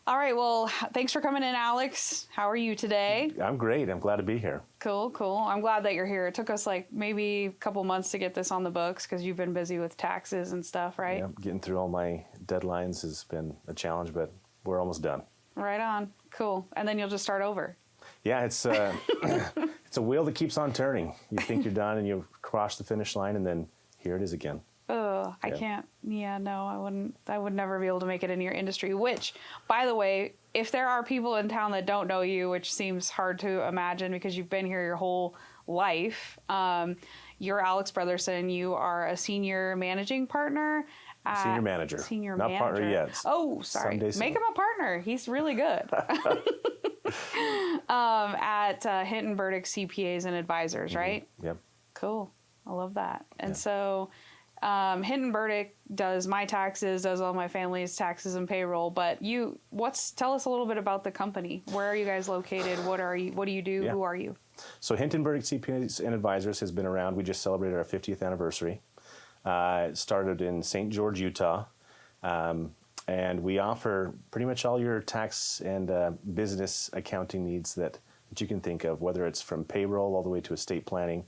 All right. Well, thanks for coming in, Alex. How are you today? I'm great. I'm glad to be here. Cool. I'm glad that you're here. It took us like maybe a couple months to get this on the books because you've been busy with taxes and stuff, right? Yeah, getting through all my deadlines has been a challenge, but we're almost done. Right on. Cool. And then you'll just start over. Yeah, it's it's a wheel that keeps on turning. You think you're done and you cross the finish line, and then here it is again. Oh, I can't. Yeah, no, I wouldn't. I would never be able to make it in your industry, which, by the way, if there are people in town that don't know you, which seems hard to imagine because you've been here your whole life, you're Alex Brotherson. You are a senior managing partner. Senior manager. Not partner yet. Oh, sorry. Make him a partner. He's really good. At Hinton Burdick CPAs and Advisors, right? Yep. Cool. I love that. And so Hinton Burdick does my taxes, does all my family's taxes and payroll. But tell us a little bit about the company. Where are you guys located? What do you do? Yeah. Who are you? So Hinton Burdick CPAs and Advisors has been around. We just celebrated our 50th anniversary. It started in St. George, Utah. And we offer pretty much all your tax and business accounting needs that you can think of, whether it's from payroll all the way to estate planning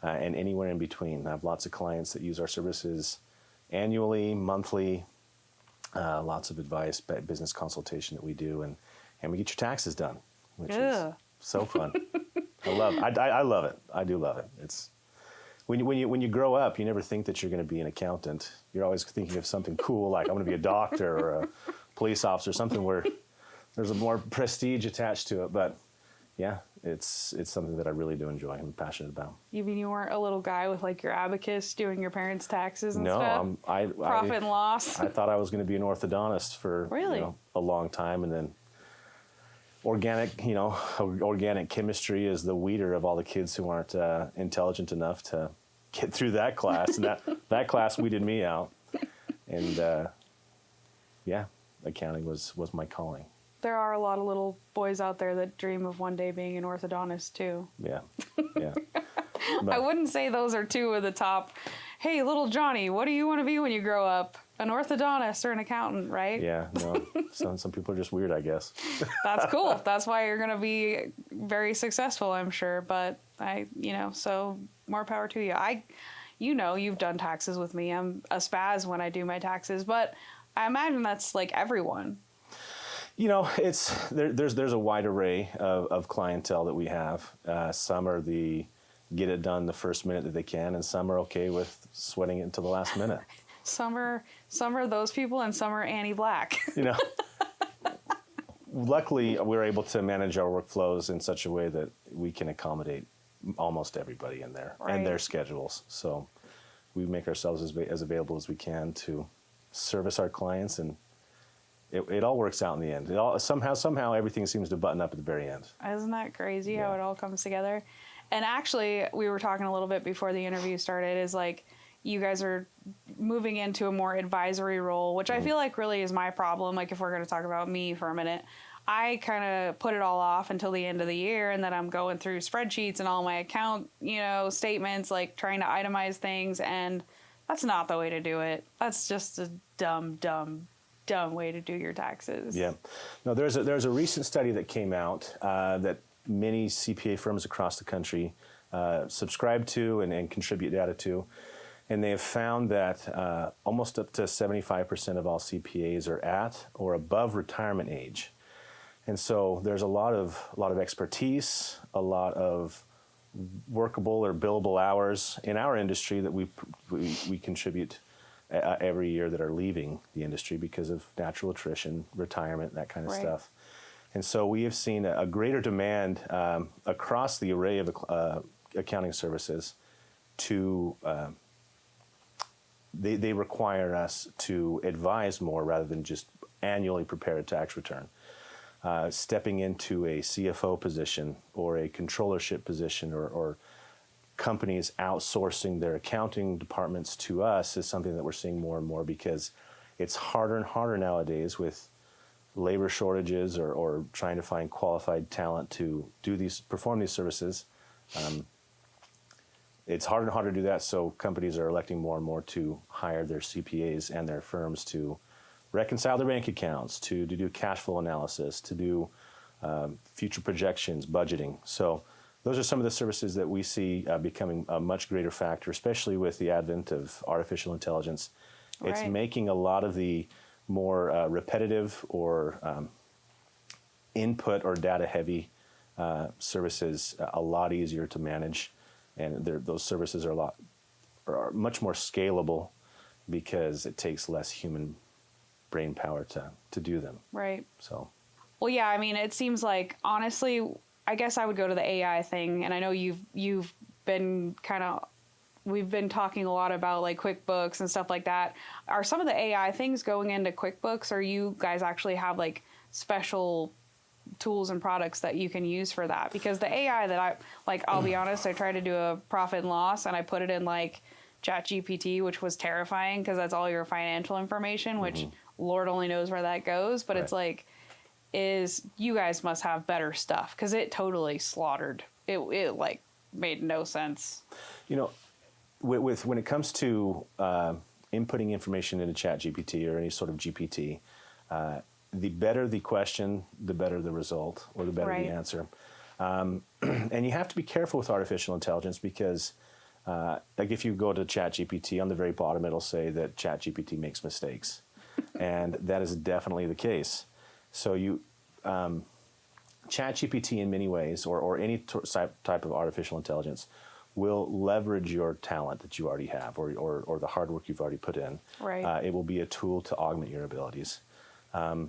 and anywhere in between. I have lots of clients that use our services annually, monthly, lots of advice, business consultation that we do, and we get your taxes done, which is so fun. I love it. I do love it. It's when you grow up, you never think that you're going to be an accountant. You're always thinking of something cool, like I'm going to be a doctor or a police officer, something where there's a more prestige attached to it. But yeah, it's something that I really do enjoy. I'm passionate about. You mean you weren't a little guy with like your abacus doing your parents' taxes and stuff? No, Profit and loss. I thought I was going to be an orthodontist for a long time, and then organic chemistry is the weeder of all the kids who aren't intelligent enough to get through that class, and that class weeded me out. And accounting was my calling. There are a lot of little boys out there that dream of one day being an orthodontist too. Yeah. I wouldn't say those are two of the top. Hey, little Johnny, what do you want to be when you grow up? An orthodontist or an accountant, right? Yeah, no. Some people are just weird, I guess. That's cool. That's why you're going to be very successful, I'm sure. But so more power to you. You've done taxes with me. I'm a spaz when I do my taxes, but I imagine that's like everyone. There's a wide array of clientele that we have. Some are the get it done the first minute that they can, and some are okay with sweating it until the last minute. Some are those people, and some are Annie Black. Luckily, we're able to manage our workflows in such a way that we can accommodate almost everybody in there and their schedules. So we make ourselves as available as we can to service our clients, and it all works out in the end. Somehow everything seems to button up at the very end. Isn't that crazy how it all comes together? And actually, we were talking a little bit before the interview started, is like you guys are moving into a more advisory role, which I feel like really is my problem. Like if we're going to talk about me for a minute, I kind of put it all off until the end of the year, and then I'm going through spreadsheets and all my account, statements, like trying to itemize things, and that's not the way to do it. That's just a dumb way to do your taxes. Yeah. No, there's a recent study that came out that many CPA firms across the country subscribe to and contribute data to. And they have found that almost up to 75% of all CPAs are at or above retirement age. And so there's a lot of expertise, a lot of workable or billable hours in our industry that we contribute every year that are leaving the industry because of natural attrition, retirement, that kind of stuff. And so we have seen a greater demand across the array of accounting services to they require us to advise more rather than just annually prepare a tax return. Stepping into a CFO position or a controllership position or companies outsourcing their accounting departments to us is something that we're seeing more and more because it's harder and harder nowadays with labor shortages or trying to find qualified talent to perform these services. It's harder and harder to do that, so companies are electing more and more to hire their CPAs and their firms to reconcile their bank accounts, to do cash flow analysis, to do future projections, budgeting. So those are some of the services that we see becoming a much greater factor, especially with the advent of artificial intelligence. It's Right. making a lot of the more repetitive or input or data heavy services a lot easier to manage, and those services are much more scalable because it takes less human brain power to do them. Right. So, Well, yeah, I mean, it seems like, honestly, I guess I would go to the AI thing, and I know you've been we've been talking a lot about like QuickBooks and stuff like that. Are some of the AI things going into QuickBooks, or you guys actually have like special tools and products that you can use for that? Because the AI that I'll be honest, I tried to do a profit and loss and I put it in like ChatGPT, which was terrifying because that's all your financial information, which Lord only knows where that goes. But it's like, you guys must have better stuff, because it totally slaughtered. It like made no sense. you know, when it comes to inputting information into ChatGPT or any sort of GPT, the better the question, the better the result, or the better Right. the answer. And you have to be careful with artificial intelligence because, like, if you go to ChatGPT, on the very bottom, it'll say that ChatGPT makes mistakes, and that is definitely the case. So ChatGPT, in many ways, or any type of artificial intelligence, will leverage your talent that you already have, or the hard work you've already put in. Right. It will be a tool to augment your abilities. I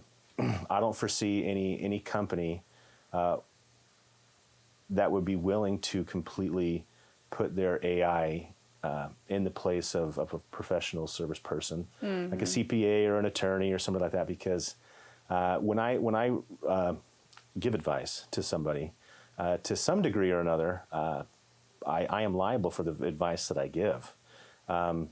don't foresee any company that would be willing to completely put their AI in the place of a professional service person, like a CPA or an attorney or something like that. Because when I give advice to somebody, to some degree or another, I am liable for the advice that I give. And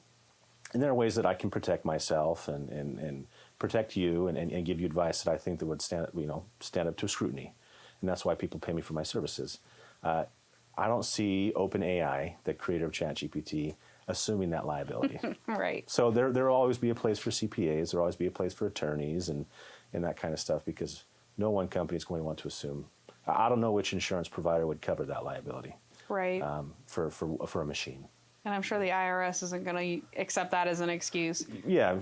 there are ways that I can protect myself and protect you and give you advice that I think that would stand up to scrutiny. And that's why people pay me for my services. I don't see OpenAI, the creator of ChatGPT, assuming that liability. Right. So there will always be a place for CPAs. There will always be a place for attorneys and that kind of stuff, because no one company is going to want to assume. I don't know which insurance provider would cover that liability. Right. For a machine. And I'm sure the IRS isn't going to accept that as an excuse. Yeah,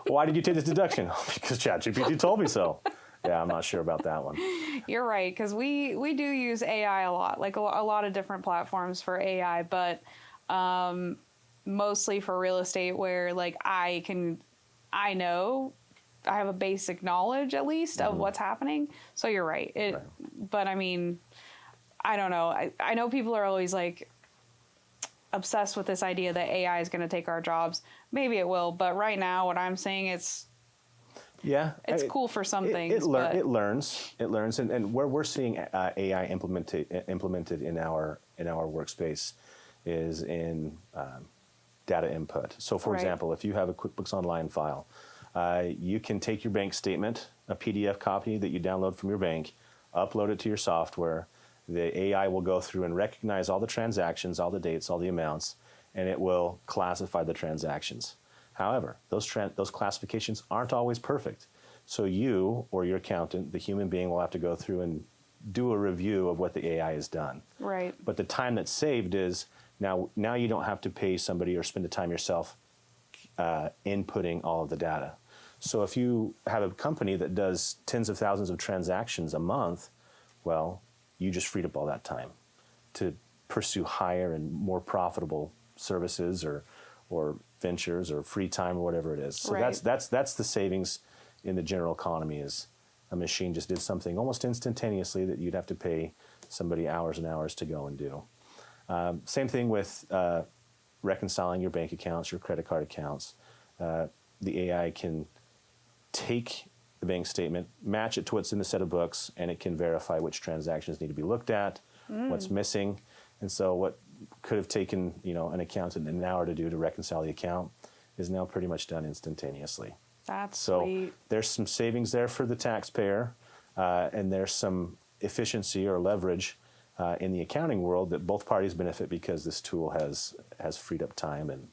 why did you take this deduction? Because ChatGPT told me so. Yeah, I'm not sure about that one. You're right, because we do use AI a lot, like a lot of different platforms for AI, but mostly for real estate, where like I have a basic knowledge at least of what's happening. So you're right. Right. But I mean, I don't know. I know people are always like obsessed with this idea that AI is going to take our jobs. Maybe it will, but right now what I'm saying, it's cool for some things. It learns, and where we're seeing AI implemented in our workspace is in data input. So, for example, if you have a QuickBooks Online file, you can take your bank statement, a PDF copy that you download from your bank, upload it to your software. The AI will go through and recognize all the transactions, all the dates, all the amounts, and it will classify the transactions. However, those classifications aren't always perfect. So you or your accountant, the human being, will have to go through and do a review of what the AI has done. Right. But the time that's saved is now you don't have to pay somebody or spend the time yourself inputting all of the data. So if you have a company that does tens of thousands of transactions a month, well, you just freed up all that time to pursue higher and more profitable services or ventures or free time or whatever it is. So Right. that's the savings in the general economy. Is a machine just did something almost instantaneously that you'd have to pay somebody hours and hours to go and do. Same thing with reconciling your bank accounts, your credit card accounts. The AI can take the bank statement, match it to what's in the set of books, and it can verify which transactions need to be looked at, what's missing. And so what could have taken an accountant an hour to do to reconcile the account is now pretty much done instantaneously. That's So sweet. there's some savings there for the taxpayer, and there's some efficiency or leverage in the accounting world that both parties benefit, because this tool has freed up time, and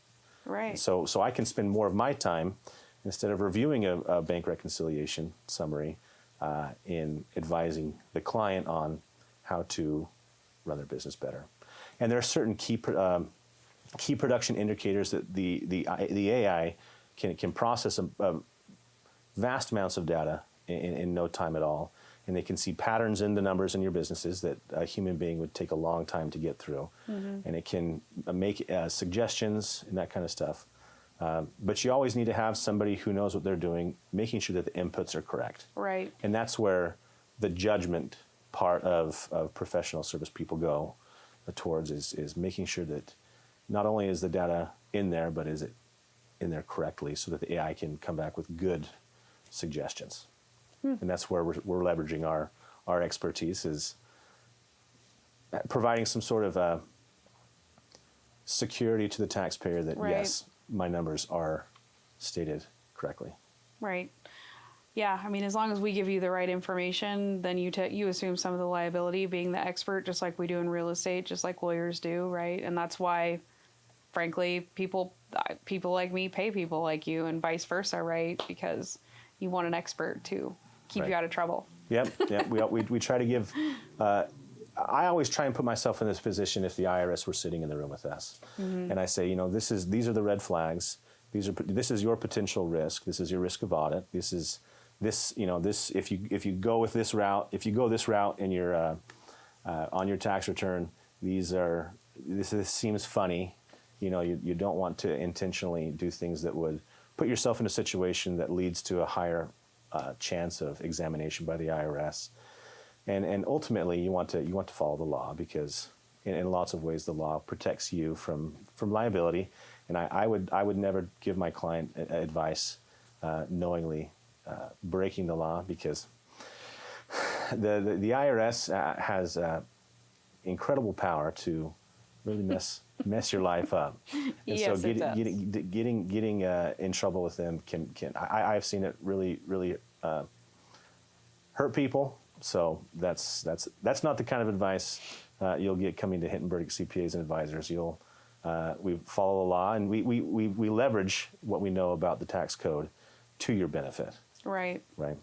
Right. so I can spend more of my time instead of reviewing a bank reconciliation summary, in advising the client on how to run their business better. And there are certain key production indicators that the AI can process vast amounts of data in no time at all, and they can see patterns in the numbers in your businesses that a human being would take a long time to get through, and it can make suggestions and that kind of stuff. But you always need to have somebody who knows what they're doing, making sure that the inputs are correct. Right. And that's where the judgment part of professional service people go towards is making sure that not only is the data in there, but is it in there correctly so that the AI can come back with good suggestions. And that's where we're leveraging our expertise, is providing some sort of security to the taxpayer that, yes, my numbers are stated correctly. Right. Yeah, I mean, as long as we give you the right information, then you assume some of the liability, being the expert, just like we do in real estate, just like lawyers do, right? And that's why, frankly, people like me pay people like you, and vice versa, right? Because you want an expert to keep you out of trouble. Yep. We try to give. I always try and put myself in this position if the IRS were sitting in the room with us, and I say, these are the red flags. This is your potential risk. This is your risk of audit. This if you go this route in your on your tax return, this seems funny. You don't want to intentionally do things that would put yourself in a situation that leads to a higher chance of examination by the IRS. And ultimately, you want to follow the law, because in lots of ways the law protects you from liability. And I would never give my client advice knowingly breaking the law, because the IRS has incredible power to really mess your life up. And yes, so getting in trouble with them I've seen it really hurt people. So that's not the kind of advice you'll get coming to Hittenberg CPAs and advisors. We follow the law, and we leverage what we know about the tax code to your benefit. Right. Right.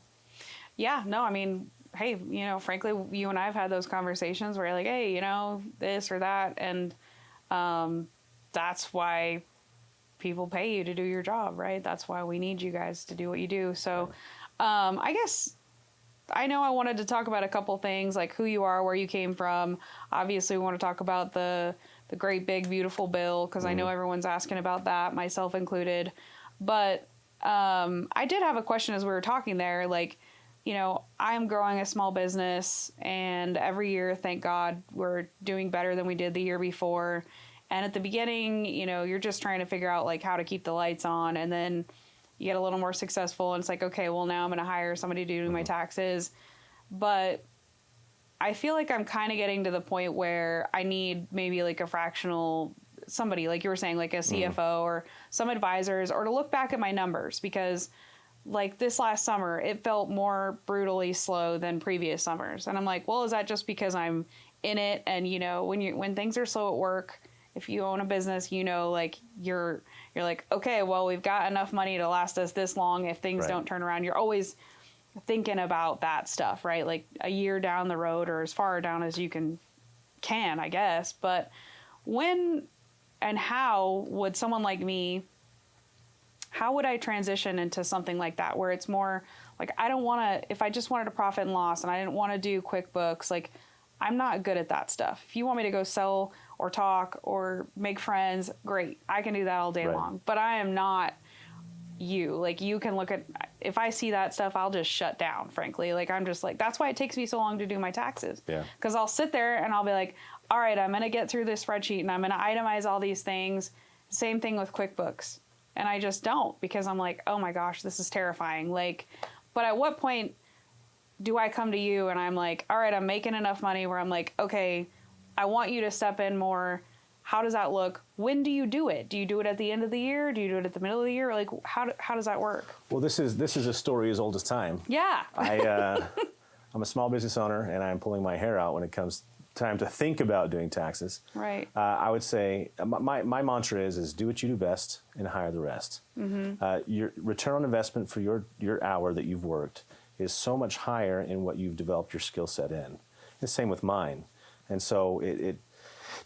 Yeah. No, I mean, hey, frankly, you and I have had those conversations where you're like, hey, this or that, and that's why people pay you to do your job, right? That's why we need you guys to do what you do. So, I guess. I know I wanted to talk about a couple things, like who you are, where you came from. Obviously, we want to talk about the great, big, beautiful bill, because I know everyone's asking about that, myself included. But I did have a question as we were talking there. Like, I'm growing a small business, and every year, thank God, we're doing better than we did the year before. And at the beginning, you're just trying to figure out like how to keep the lights on, and then you get a little more successful, and it's like, okay, well, now I'm going to hire somebody to do my taxes. But I feel like I'm kind of getting to the point where I need maybe like a fractional somebody, like you were saying, like a CFO or some advisors, or to look back at my numbers, because like this last summer, it felt more brutally slow than previous summers. And I'm like, well, is that just because I'm in it? And, when things are slow at work, if you own a business, like you're like, okay, well, we've got enough money to last us this long. If things don't turn around, you're always thinking about that stuff, right? Like a year down the road, or as far down as you can, I guess. But when and how would someone like me, how would I transition into something like that, where it's more like, I don't want to, if I just wanted a profit and loss and I didn't want to do QuickBooks, like I'm not good at that stuff. If you want me to go sell or talk or make friends, great. I can do that all day long. But I am not you. Like, you can look at, if I see that stuff, I'll just shut down, frankly. Like, I'm just like, that's why it takes me so long to do my taxes. Yeah. Because I'll sit there and I'll be like, all right, I'm going to get through this spreadsheet and I'm going to itemize all these things. Same thing with QuickBooks. And I just don't, because I'm like, oh my gosh, this is terrifying. Like, but at what point do I come to you and I'm like, all right, I'm making enough money where I'm like, okay, I want you to step in more. How does that look? When do you do it? Do you do it at the end of the year? Do you do it at the middle of the year? Like, how does that work? Well, this is a story as old as time. Yeah. I'm a small business owner, and I'm pulling my hair out when it comes time to think about doing taxes. Right. I would say my mantra is do what you do best and hire the rest. Your return on investment for your hour that you've worked is so much higher in what you've developed your skill set in. The same with mine. And so it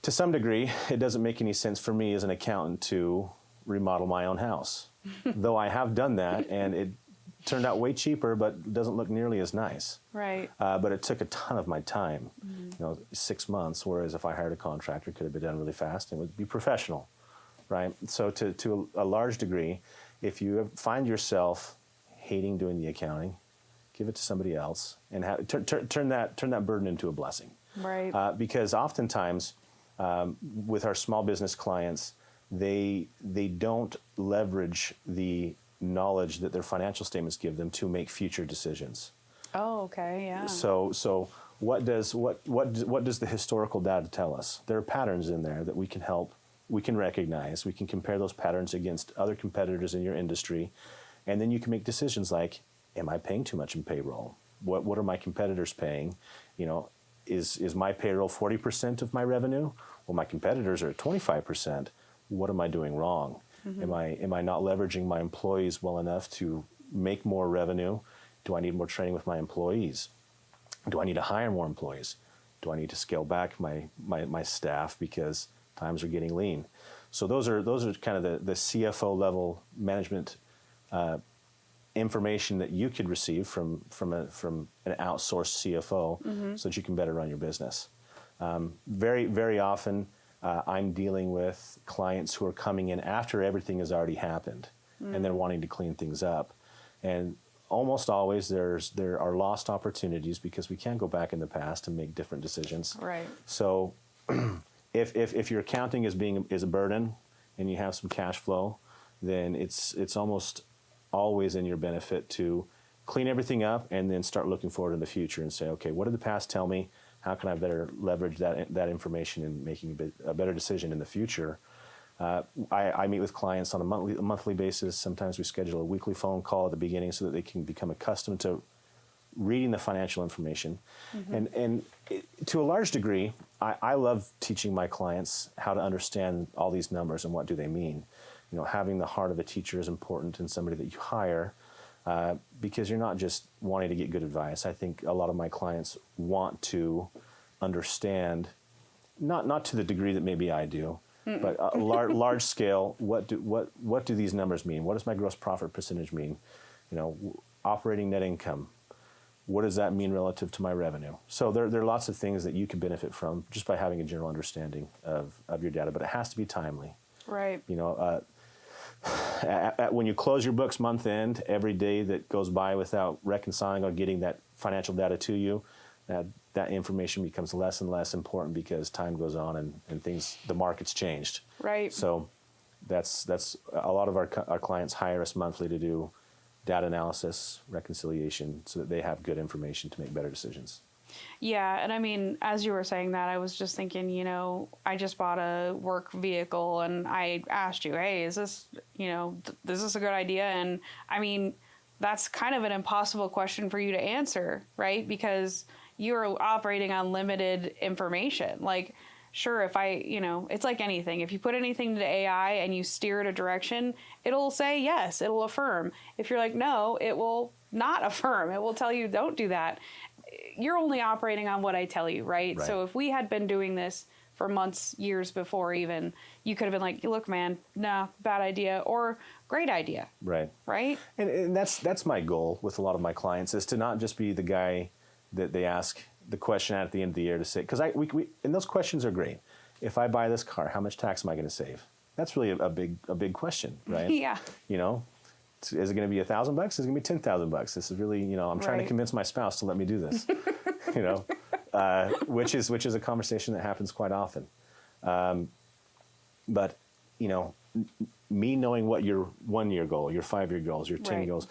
to some degree, it doesn't make any sense for me as an accountant to remodel my own house. Though I have done that, and it turned out way cheaper, but doesn't look nearly as nice. Right. But it took a ton of my time, 6 months, whereas if I hired a contractor, it could have been done really fast and it would be professional, right? So to a large degree, if you find yourself hating doing the accounting, give it to somebody else and turn that burden into a blessing. Right. Because oftentimes, with our small business clients, they don't leverage the knowledge that their financial statements give them to make future decisions. Oh, okay, yeah. So what does the historical data tell us? There are patterns in there that we can recognize. We can compare those patterns against other competitors in your industry, and then you can make decisions like, am I paying too much in payroll? What are my competitors paying? Is my payroll 40% of my revenue? Well, my competitors are at 25%. What am I doing wrong? Am I not leveraging my employees well enough to make more revenue? Do I need more training with my employees? Do I need to hire more employees? Do I need to scale back my staff because times are getting lean? So those are kind of the CFO level management information that you could receive from an outsourced CFO, so that you can better run your business. Very, very often, I'm dealing with clients who are coming in after everything has already happened, and they're wanting to clean things up. And almost always there are lost opportunities because we can't go back in the past and make different decisions. Right. So if your accounting is a burden and you have some cash flow, then it's almost always in your benefit to clean everything up and then start looking forward in the future and say, okay, what did the past tell me? How can I better leverage that information in making a better decision in the future? I meet with clients on a monthly basis. Sometimes we schedule a weekly phone call at the beginning so that they can become accustomed to reading the financial information. And to a large degree, I love teaching my clients how to understand all these numbers and what do they mean. Having the heart of a teacher is important in somebody that you hire, because you're not just wanting to get good advice. I think a lot of my clients want to understand, not to the degree that maybe I do, but large scale. What do these numbers mean? What does my gross profit percentage mean? Operating net income. What does that mean relative to my revenue? So there are lots of things that you can benefit from just by having a general understanding of your data, but it has to be timely. Right. When you close your books month end, every day that goes by without reconciling or getting that financial data to you, that information becomes less and less important because time goes on and the market's changed. Right. So that's a lot of our clients hire us monthly to do data analysis, reconciliation, so that they have good information to make better decisions. Yeah, and I mean, as you were saying that, I was just thinking, I just bought a work vehicle, and I asked you, hey, is this, is this a good idea? And I mean, that's kind of an impossible question for you to answer, right? Because you're operating on limited information. Like, sure, if it's like anything. If you put anything to AI and you steer it a direction, it'll say yes, it'll affirm. If you're like, no, it will not affirm. It will tell you, don't do that. You're only operating on what I tell you, right? So if we had been doing this for months, years before even, you could have been like, look, man, no, bad idea, or great idea. Right. Right? And that's my goal with a lot of my clients, is to not just be the guy that they ask the question at the end of the year to say, because and those questions are great. If I buy this car, how much tax am I going to save? That's really a big question, right? Yeah. Is it going to be $1,000? Is it going to be $10,000? This is really, I'm trying to convince my spouse to let me do this, which is a conversation that happens quite often. But, me knowing what your 1 year goal, your 5 year goals, your 10 goals,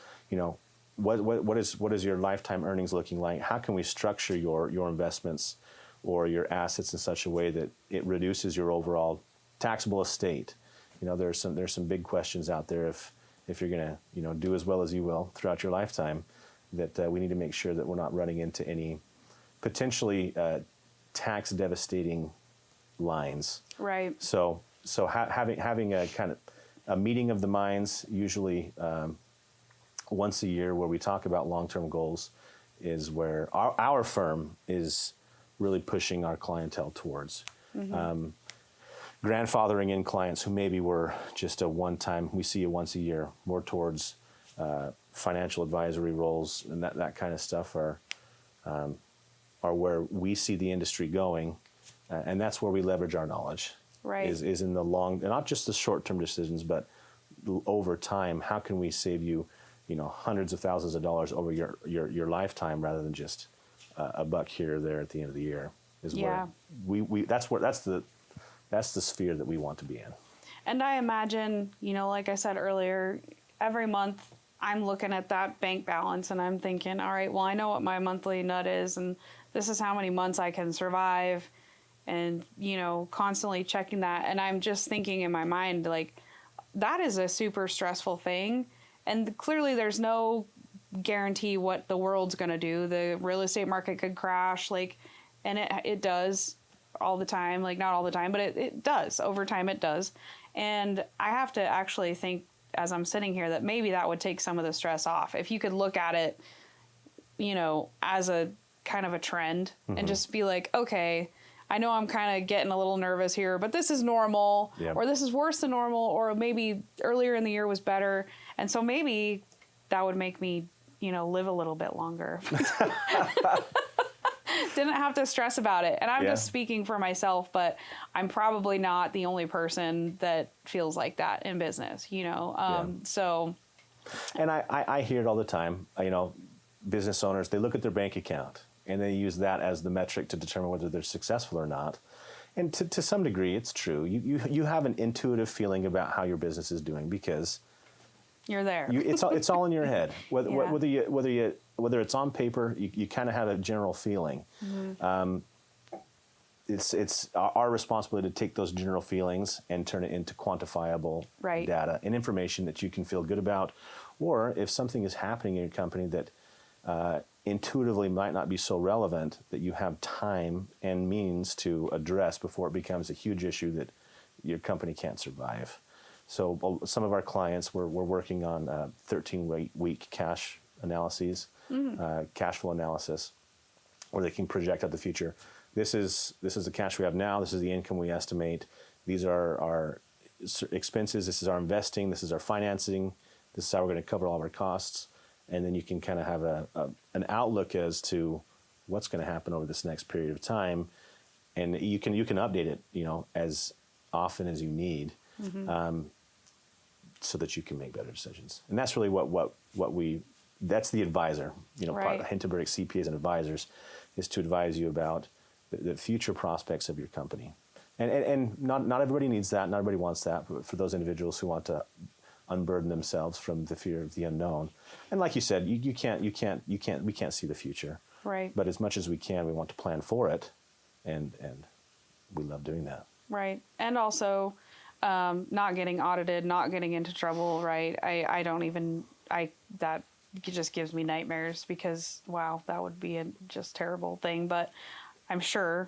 what is your lifetime earnings looking like? How can we structure your investments or your assets in such a way that it reduces your overall taxable estate? There's some big questions out there if you're going to do as well as you will throughout your lifetime, that we need to make sure that we're not running into any potentially tax devastating lines. Right. So having a kind of a meeting of the minds, usually once a year, where we talk about long-term goals, is where our firm is really pushing our clientele towards. Grandfathering in clients who maybe were just a one-time, we see you once a year, more towards financial advisory roles, and that kind of stuff are where we see the industry going, and that's where we leverage our knowledge. Right. Is in the long, not just the short-term decisions, but over time, how can we save you, hundreds of thousands of dollars over your lifetime, rather than just a buck here or there at the end of the year? Is Yeah. where that's the sphere that we want to be in. And I imagine, like I said earlier, every month I'm looking at that bank balance and I'm thinking, all right, well, I know what my monthly nut is, and this is how many months I can survive, and, constantly checking that. And I'm just thinking in my mind, like, that is a super stressful thing. And clearly there's no guarantee what the world's going to do. The real estate market could crash, and it does all the time, not all the time, but it does. Over time it does. And I have to actually think, as I'm sitting here, that maybe that would take some of the stress off. If you could look at it, as a kind of a trend, and just be like, okay, I know I'm kind of getting a little nervous here, but this is normal, or this is worse than normal, or maybe earlier in the year was better. And so maybe that would make me, live a little bit longer. Didn't have to stress about it. And I'm just speaking for myself, but I'm probably not the only person that feels like that in business, so. And I hear it all the time. Business owners, they look at their bank account and they use that as the metric to determine whether they're successful or not. And to some degree, it's true. You have an intuitive feeling about how your business is doing, because you're there. It's all in your head. Whether it's on paper, you kind of have a general feeling. It's our responsibility to take those general feelings and turn it into quantifiable data and information that you can feel good about. Or if something is happening in your company that intuitively might not be so relevant, that you have time and means to address before it becomes a huge issue that your company can't survive. So some of our clients, we're working on 13-week cash analyses, cash flow analysis, where they can project out the future. This is the cash we have now. This is the income we estimate. These are our expenses. This is our investing. This is our financing. This is how we're going to cover all of our costs. And then you can kind of have an outlook as to what's going to happen over this next period of time, and you can update it, as often as you need, so that you can make better decisions. And that's really that's the advisor, part of Hindenburg CPAs and advisors, is to advise you about the future prospects of your company. And not everybody needs that, not everybody wants that, but for those individuals who want to unburden themselves from the fear of the unknown. And like you said, we can't see the future. Right. But as much as we can, we want to plan for it, and we love doing that. Right. And also not getting audited, not getting into trouble, right? That just gives me nightmares, because wow, that would be a just terrible thing. But I'm sure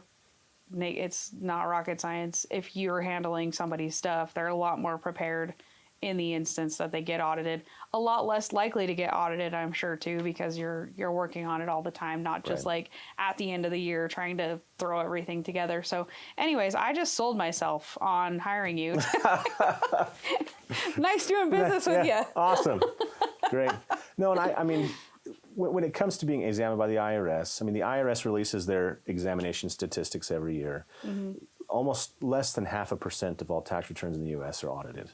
it's not rocket science. If you're handling somebody's stuff, they're a lot more prepared in the instance that they get audited. A lot less likely to get audited, I'm sure, too, because you're working on it all the time, not just at the end of the year trying to throw everything together. So anyways, I just sold myself on hiring you. Nice doing business with you. Awesome. Great. No, and I mean, when it comes to being examined by the IRS, the IRS releases their examination statistics every year. Almost less than 0.5% of all tax returns in the U.S. are audited.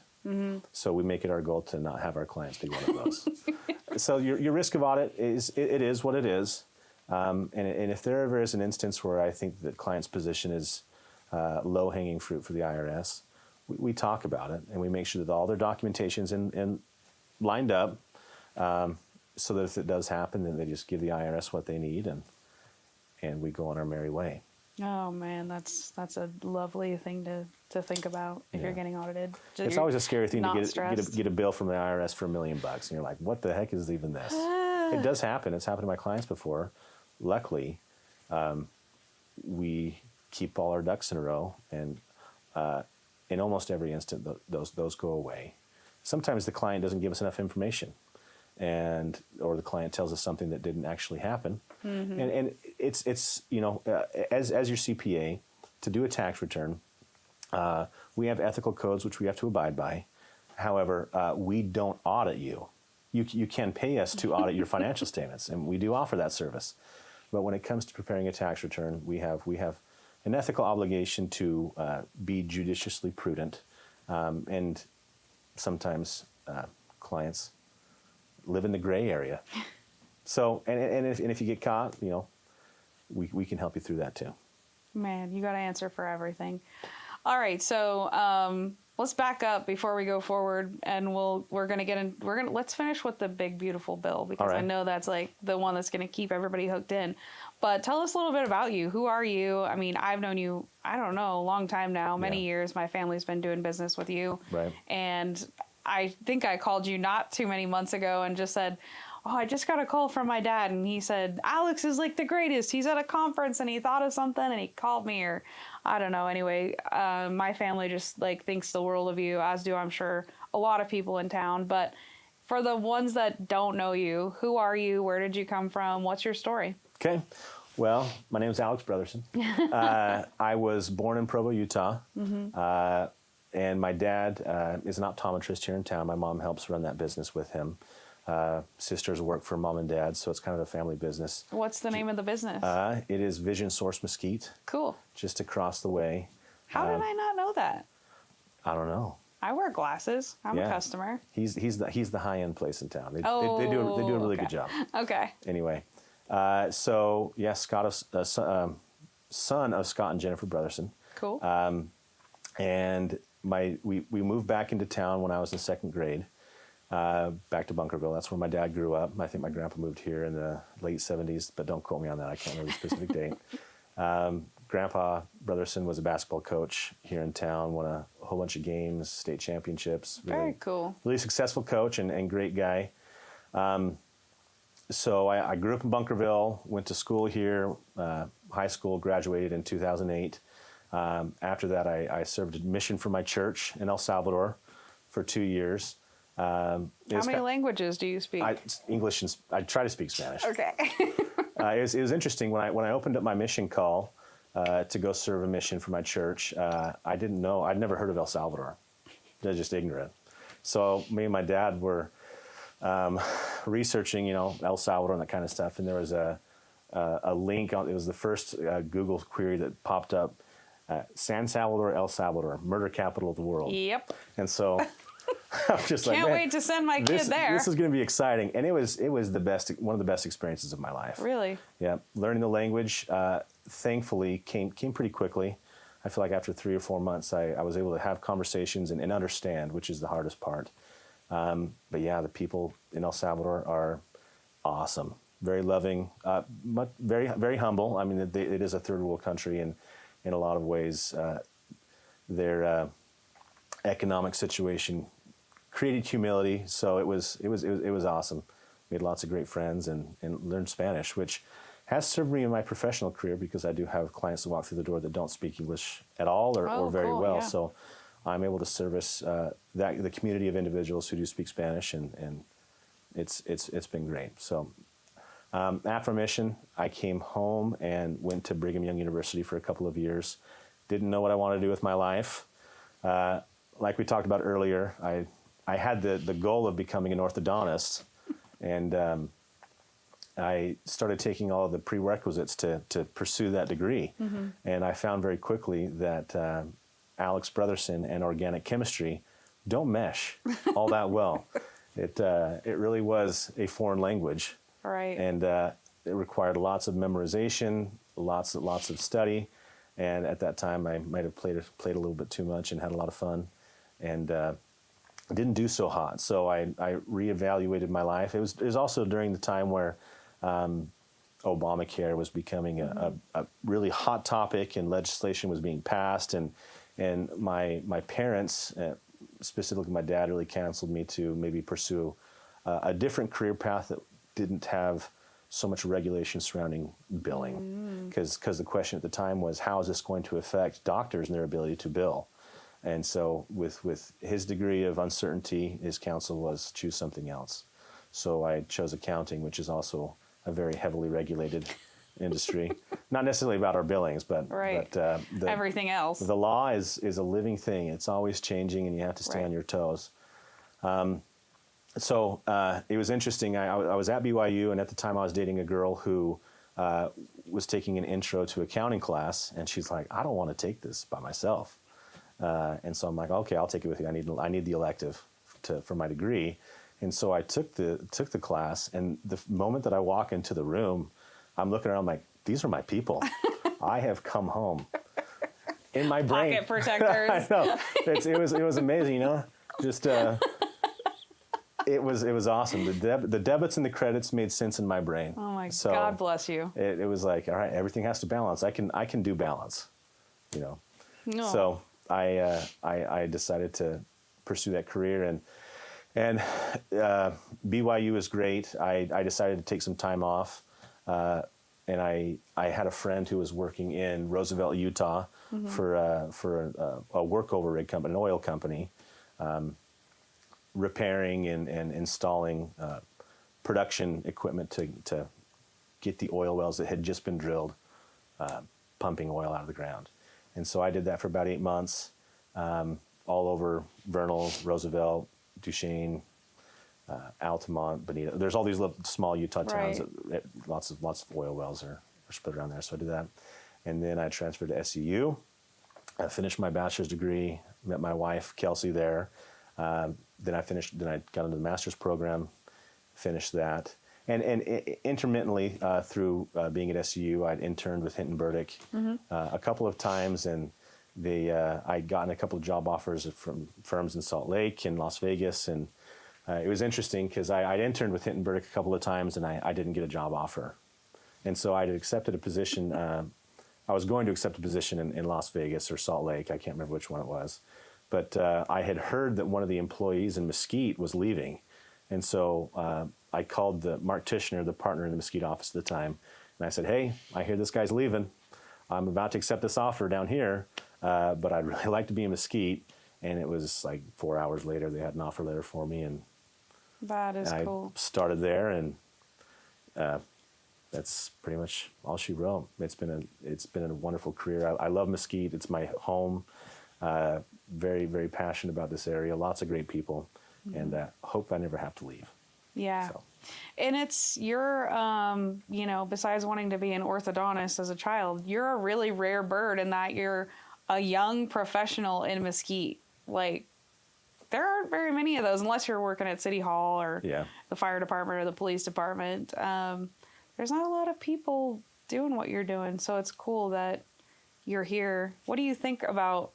So we make it our goal to not have our clients be one of those. So your risk of audit is what it is. And if there ever is an instance where I think the client's position is low-hanging fruit for the IRS, we talk about it, and we make sure that all their documentation's in lined up, so that if it does happen, then they just give the IRS what they need, and we go on our merry way. Oh man, that's a lovely thing to think about if you're getting audited. It's always a scary thing to get a bill from the IRS for $1 million, and you're like, what the heck is even this? It does happen. It's happened to my clients before. Luckily, we keep all our ducks in a row, and in almost every instant, those go away. Sometimes the client doesn't give us enough information, or the client tells us something that didn't actually happen. And it's as your CPA, to do a tax return, we have ethical codes which we have to abide by. However, we don't audit you. You can pay us to audit your financial statements, and we do offer that service. But when it comes to preparing a tax return, we have an ethical obligation to be judiciously prudent, and sometimes clients live in the gray area. So, and if you get caught, we can help you through that too. Man, you got to answer for everything. All right, so let's back up before we go forward, and let's finish with the big beautiful bill, because I know that's like the one that's going to keep everybody hooked in. But tell us a little bit about you. Who are you? I mean, I've known you, I don't know, a long time now, many years. My family's been doing business with you. Right. And I think I called you not too many months ago and just said, oh, I just got a call from my dad, and he said, Alex is like the greatest. He's at a conference and he thought of something and he called me, or I don't know. Anyway, my family just like thinks the world of you, as do I'm sure a lot of people in town. But for the ones that don't know you, who are you? Where did you come from? What's your story? Okay. Well, my name is Alex Brotherson. I was born in Provo, Utah. And my dad is an optometrist here in town. My mom helps run that business with him. Sisters work for mom and dad, so it's kind of a family business. What's the name of the business? It is Vision Source Mesquite. Cool. Just across the way. How did I not know that? I don't know. I wear glasses. I'm a customer. He's the high end place in town. They do a really good job. Okay. Anyway, Scott, son of Scott and Jennifer Brotherson. Cool. And we moved back into town when I was in second grade. Back to Bunkerville. That's where my dad grew up. I think my grandpa moved here in the late 70s, but don't quote me on that. I can't remember the specific date. Grandpa Brotherson was a basketball coach here in town, won a whole bunch of games, state championships. Very cool. Really successful coach and great guy. So I grew up in Bunkerville, went to school here, high school, graduated in 2008. After that, I served a mission for my church in El Salvador for 2 years. How many languages do you speak? English, and I try to speak Spanish. Okay. It was interesting when I opened up my mission call to go serve a mission for my church. I didn't know. I'd never heard of El Salvador. They're just ignorant. So me and my dad were researching, El Salvador and that kind of stuff. And there was a link on. It was the first Google query that popped up. San Salvador, El Salvador, murder capital of the world. Yep. And so I'm just Can't wait to send my kid there. This is going to be exciting. And it was the best, one of the best experiences of my life. Really? Yeah. Learning the language, thankfully, came pretty quickly. I feel like after 3 or 4 months, I was able to have conversations and understand, which is the hardest part. But yeah, the people in El Salvador are awesome. Very loving, very, very humble. I mean, it is a third world country, and in a lot of ways, their economic situation created humility. So it was awesome. We had lots of great friends and learned Spanish, which has served me in my professional career, because I do have clients that walk through the door that don't speak English at all or very well. Yeah. So I'm able to service the community of individuals who do speak Spanish, and it's been great. So after mission, I came home and went to Brigham Young University for a couple of years. Didn't know what I wanted to do with my life. Like we talked about earlier, I had the goal of becoming an orthodontist, and I started taking all of the prerequisites to pursue that degree. Mm-hmm. And I found very quickly that Alex Brotherson and organic chemistry don't mesh all that well. It really was a foreign language. Right. And it required lots of memorization, lots of study. And at that time, I might have played a little bit too much and had a lot of fun, and didn't do so hot. So I reevaluated my life. It was also during the time where Obamacare was becoming a really hot topic, and legislation was being passed. And my parents, specifically my dad, really counseled me to maybe pursue a different career path that didn't have so much regulation surrounding billing, because the question at the time was, how is this going to affect doctors and their ability to bill? And so with his degree of uncertainty, his counsel was choose something else. So I chose accounting, which is also a very heavily regulated industry. Not necessarily about our billings, but everything else. The law is a living thing. It's always changing, and you have to stay on your toes. So it was interesting. I was at BYU, and at the time I was dating a girl who was taking an intro to accounting class, and she's like, I don't want to take this by myself. And so I'm like, okay, I'll take it with you. I need the elective for my degree. And so I took the class, and the moment that I walk into the room, I'm looking around, I'm like, these are my people. I have come home. In my brain. Pocket protectors. I know. It was amazing, you know? Just it was awesome. The debits and the credits made sense in my brain. Oh my God bless you. It was like, all right, everything has to balance. I can do balance, you know. No. So I decided to pursue that career, and BYU is great. I decided to take some time off, and I had a friend who was working in Roosevelt, Utah, for a workover rig company, an oil company, repairing and installing production equipment to get the oil wells that had just been drilled, pumping oil out of the ground. And so I did that for about 8 months, all over Vernal, Roosevelt, Duchesne, Altamont, Bonita. There's all these little small Utah towns that lots of oil wells are spread around there. So I did that, and then I transferred to SUU. I finished my bachelor's degree, met my wife Kelsey there. Then I got into the master's program, finished that, and intermittently through being at SUU, I'd interned with Hinton Burdick a couple of times, and I'd gotten a couple of job offers from firms in Salt Lake and Las Vegas, and it was interesting because I'd interned with Hinton Burdick a couple of times, and I didn't get a job offer, and so I'd accepted a position. I was going to accept a position in Las Vegas or Salt Lake. I can't remember which one it was. But I had heard that one of the employees in Mesquite was leaving. And so I called Mark Tishner, the partner in the Mesquite office at the time. And I said, hey, I hear this guy's leaving. I'm about to accept this offer down here, but I'd really like to be in Mesquite. And it was like 4 hours later, they had an offer letter for me. And that is cool. I started there, and that's pretty much all she wrote. It's been a wonderful career. I love Mesquite. It's my home. Very, very passionate about this area. Lots of great people, and hope I never have to leave. Yeah. So. And you're, besides wanting to be an orthodontist as a child, you're a really rare bird in that you're a young professional in Mesquite. Like, there aren't very many of those unless you're working at City Hall or the fire department or the police department. There's not a lot of people doing what you're doing, so it's cool that you're here. What do you think about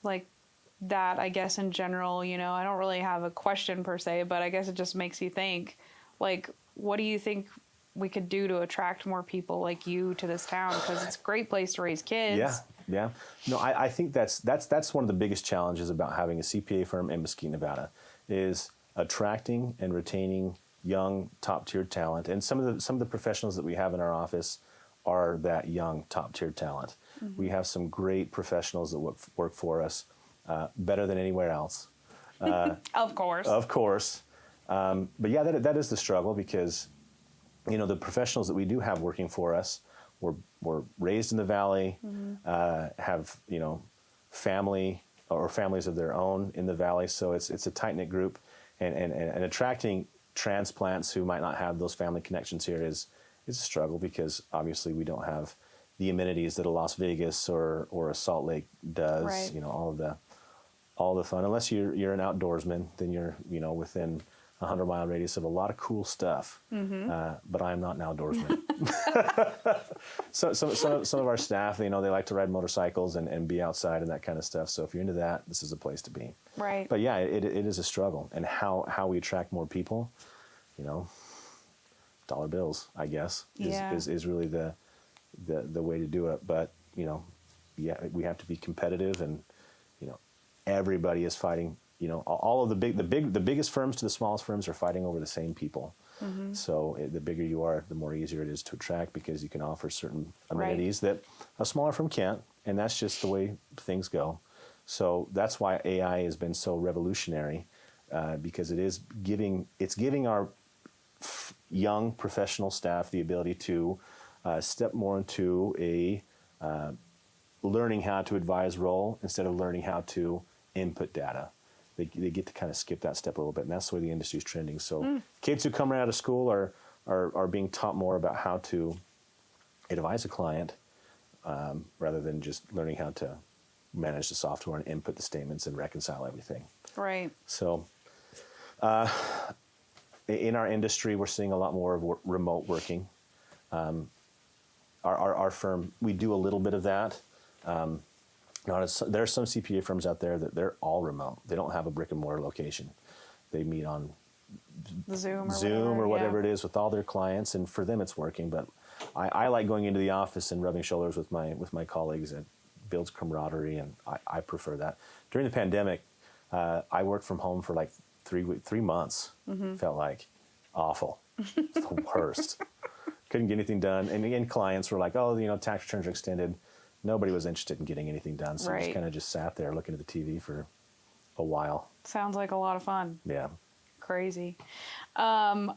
like that, I guess, in general? I don't really have a question per se, but I guess it just makes you think, like, what do you think we could do to attract more people like you to this town? Because it's a great place to raise kids. Yeah. No, I think that's one of the biggest challenges about having a CPA firm in Mesquite, Nevada, is attracting and retaining young, top-tier talent. And some of the professionals that we have in our office are that young, top-tier talent. We have some great professionals that work for us, better than anywhere else. Of course. But yeah, that is the struggle, because the professionals that we do have working for us were raised in the Valley, have family or families of their own in the Valley. So it's a tight-knit group, and attracting transplants who might not have those family connections here is a struggle, because obviously we don't have the amenities that a Las Vegas or a Salt Lake does. Right. All the fun. Unless you're an outdoorsman, then you're within a 100-mile radius of a lot of cool stuff. But I'm not an outdoorsman. So some of our staff, they like to ride motorcycles and be outside and that kind of stuff. So if you're into that, this is a place to be. Right. But yeah, it is a struggle. And how we attract more people, dollar bills, I guess, is really the way to do it. But we have to be competitive, and everybody is fighting. All of the biggest firms to the smallest firms are fighting over the same people. So the bigger you are, the more easier it is to attract because you can offer certain Right. amenities that a smaller firm can't, and that's just the way things go. So that's why AI has been so revolutionary, because it's giving our young professional staff the ability to step more into a learning how to advise role instead of learning how to input data. They get to kind of skip that step a little bit, and that's the way the industry is trending. So kids who come right out of school are being taught more about how to advise a client rather than just learning how to manage the software and input the statements and reconcile everything. Right. So in our industry, we're seeing a lot more of remote working. Our firm, we do a little bit of that. There are some CPA firms out there that they're all remote. They don't have a brick and mortar location. They meet on The Zoom or whatever yeah. it is with all their clients, and for them it's working. But I like going into the office and rubbing shoulders with my colleagues. It builds camaraderie, and I prefer that. During the pandemic, I worked from home for like 3 months. Felt like awful. It's the worst. Couldn't get anything done. And again, clients were like, "Oh, tax returns are extended." Nobody was interested in getting anything done, so I just kind of sat there looking at the TV for a while. Sounds like a lot of fun. Yeah. Crazy. Well,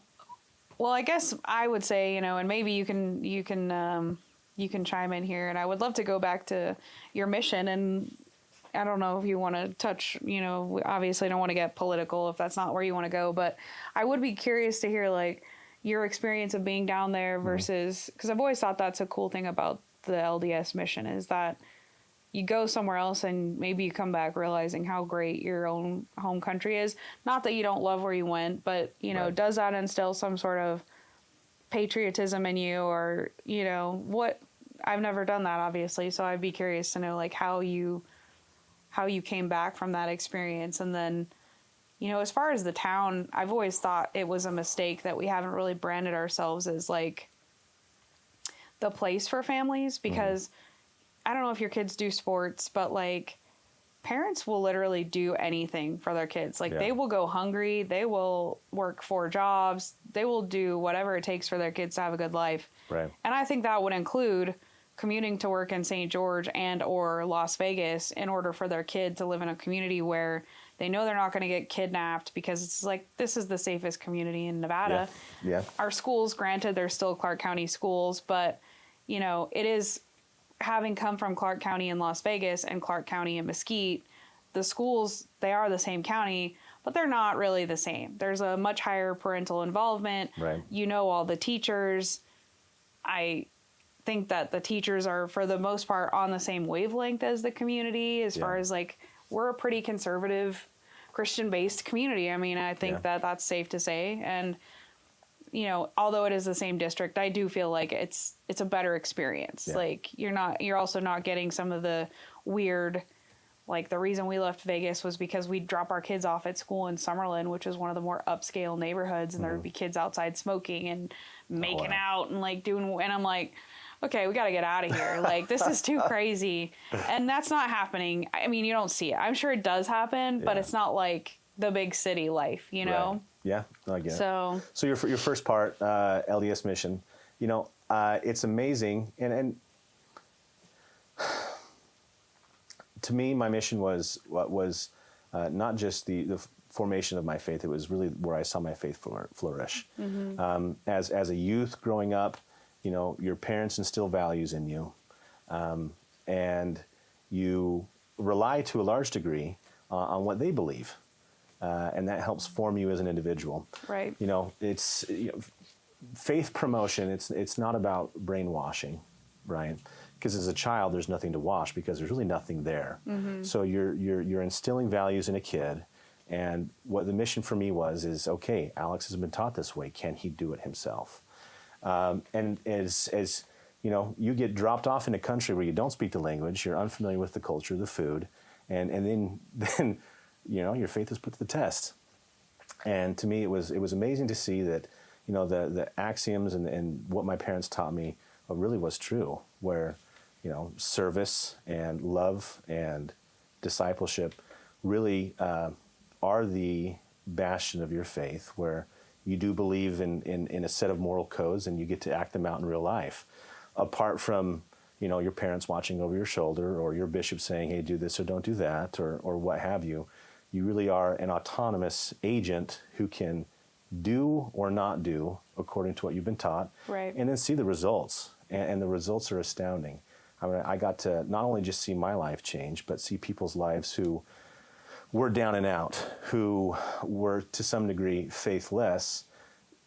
I guess I would say, and maybe you can chime in here, and I would love to go back to your mission, and I don't know if you want to touch, we obviously don't want to get political if that's not where you want to go, but I would be curious to hear like your experience of being down there versus, because I've always thought that's a cool thing about the LDS mission is that you go somewhere else and maybe you come back realizing how great your own home country is. Not that you don't love where you went, but, Right. does that instill some sort of patriotism in you or, what? I've never done that, obviously, so I'd be curious to know, like, how you came back from that experience. And then, as far as the town, I've always thought it was a mistake that we haven't really branded ourselves as, like, the place for families because I don't know if your kids do sports, but like parents will literally do anything for their kids. Like they will go hungry, they will work 4 jobs, they will do whatever it takes for their kids to have a good life. Right. And I think that would include commuting to work in St. George and or Las Vegas in order for their kid to live in a community where they know they're not going to get kidnapped because it's like, this is the safest community in Nevada. Yeah. Our schools, granted, they're still Clark County schools, but, it is having come from Clark County in Las Vegas and Clark County in Mesquite, the schools, they are the same county, but they're not really the same. There's a much higher parental involvement. Right. All the teachers. I think that the teachers are, for the most part, on the same wavelength as the community as far as like, we're a pretty conservative Christian-based community. I mean, I think that that's safe to say. And, although it is the same district, I do feel like it's a better experience. Yeah. Like you're also not getting some of the weird, like the reason we left Vegas was because we'd drop our kids off at school in Summerlin, which is one of the more upscale neighborhoods. And there would be kids outside smoking and making out and like and I'm like, okay, we got to get out of here. Like, this is too crazy. And that's not happening. I mean, you don't see it. I'm sure it does happen, but it's not like the big city life, Right. Yeah, no, I get it. So your first part, LDS mission, it's amazing. And to me, my mission was not just the formation of my faith. It was really where I saw my faith flourish. As a youth growing up, your parents instill values in you, and you rely to a large degree on what they believe, and that helps form you as an individual. Right. It's faith promotion. It's not about brainwashing, right? Because as a child, there's nothing to wash because there's really nothing there. So you're instilling values in a kid, and what the mission for me is okay. Alex has been taught this way. Can he do it himself? And as you get dropped off in a country where you don't speak the language, you're unfamiliar with the culture, the food, and then your faith is put to the test. And to me, it was amazing to see that the axioms and what my parents taught me really was true. Where service and love and discipleship really are the bastion of your faith. Where you do believe in a set of moral codes, and you get to act them out in real life. Apart from, your parents watching over your shoulder, or your bishop saying, hey, do this or don't do that, or what have you. You really are an autonomous agent who can do or not do according to what you've been taught, right, and then see the results. And the results are astounding. I mean, I got to not only just see my life change, but see people's lives who were down and out, who were to some degree faithless,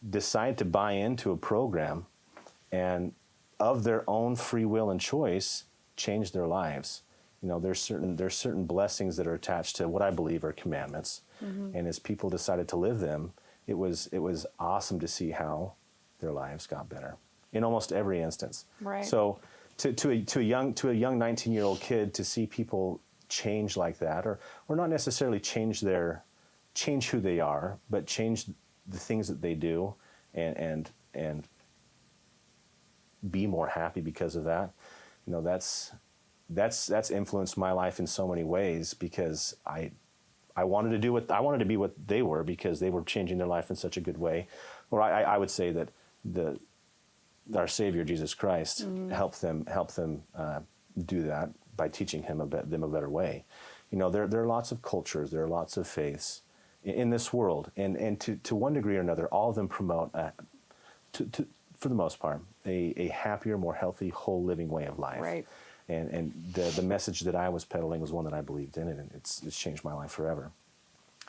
decide to buy into a program, and of their own free will and choice, change their lives. There's certain blessings that are attached to what I believe are commandments, and as people decided to live them, it was awesome to see how their lives got better in almost every instance. right. So to a young 19-year-old kid, to see people change like that, or not necessarily change who they are, but change the things that they do, and be more happy because of that. That's influenced my life in so many ways, because I wanted to be what they were, because they were changing their life in such a good way. Or I would say that our Savior Jesus Christ helped them do that by teaching them a better way. There are lots of cultures, there are lots of faiths in this world, and to one degree or another, all of them promote, for the most part, a happier, more healthy, whole living way of life. Right. And the message that I was peddling was one that I believed in, and it's changed my life forever.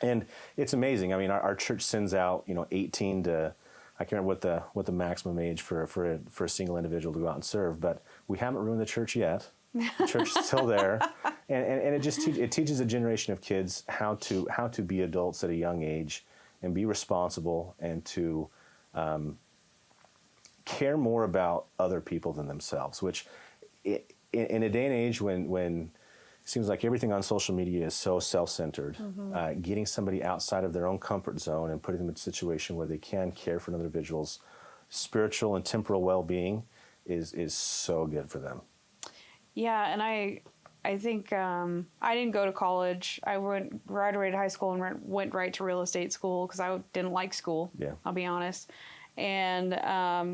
And it's amazing. I mean, our church sends out 18 to, I can't remember what the maximum age for a single individual to go out and serve, but we haven't ruined the church yet. The church is still there, and it teaches a generation of kids how to be adults at a young age, and be responsible, and to care more about other people than themselves. Which, in a day and age when it seems like everything on social media is so self-centered, getting somebody outside of their own comfort zone and putting them in a situation where they can care for another individual's spiritual and temporal well-being is so good for them. Yeah, and I think I didn't go to college. I graduated high school and went right to real estate school because I didn't like school. Yeah. I'll be honest. And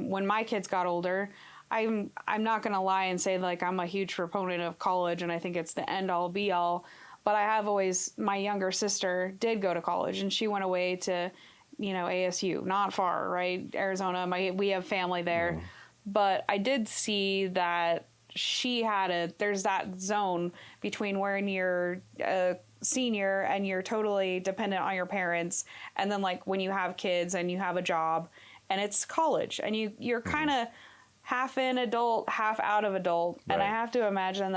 when my kids got older, I'm not going to lie and say like I'm a huge proponent of college and I think it's the end all be all. But I have always, my younger sister did go to college, and she went away to, ASU, not far, right? Arizona. We have family there. But I did see that there's that zone between when you're a senior and you're totally dependent on your parents, and then like when you have kids and you have a job, and it's college, and you're kind of half in adult, half out of adult. Right. And I have to imagine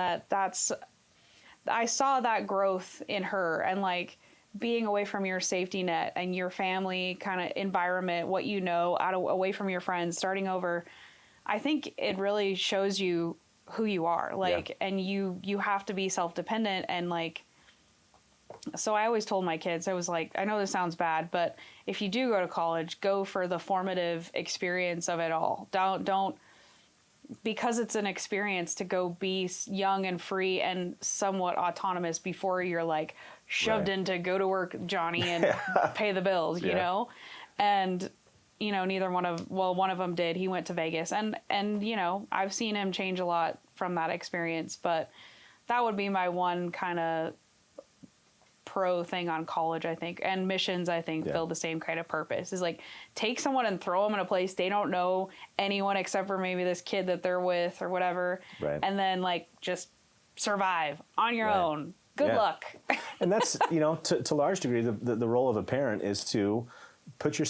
I saw that growth in her, and like being away from your safety net and your family kind of environment, what away from your friends, starting over. I think it really shows you who you are, and you have to be self-dependent, and like, so I always told my kids, I was like, I know this sounds bad, but if you do go to college, go for the formative experience of it all. Don't, because it's an experience to go be young and free and somewhat autonomous before you're like shoved into go to work, Johnny, and pay the bills, and one of them did. He went to Vegas, and I've seen him change a lot from that experience, but that would be my one kind of pro thing on college, I think. And missions, I think, fill the same kind of purpose. Is like, take someone and throw them in a place they don't know anyone except for maybe this kid that they're with or whatever. Right. And then like just survive on your own. Good luck. And that's, to a large degree, the role of a parent is to put your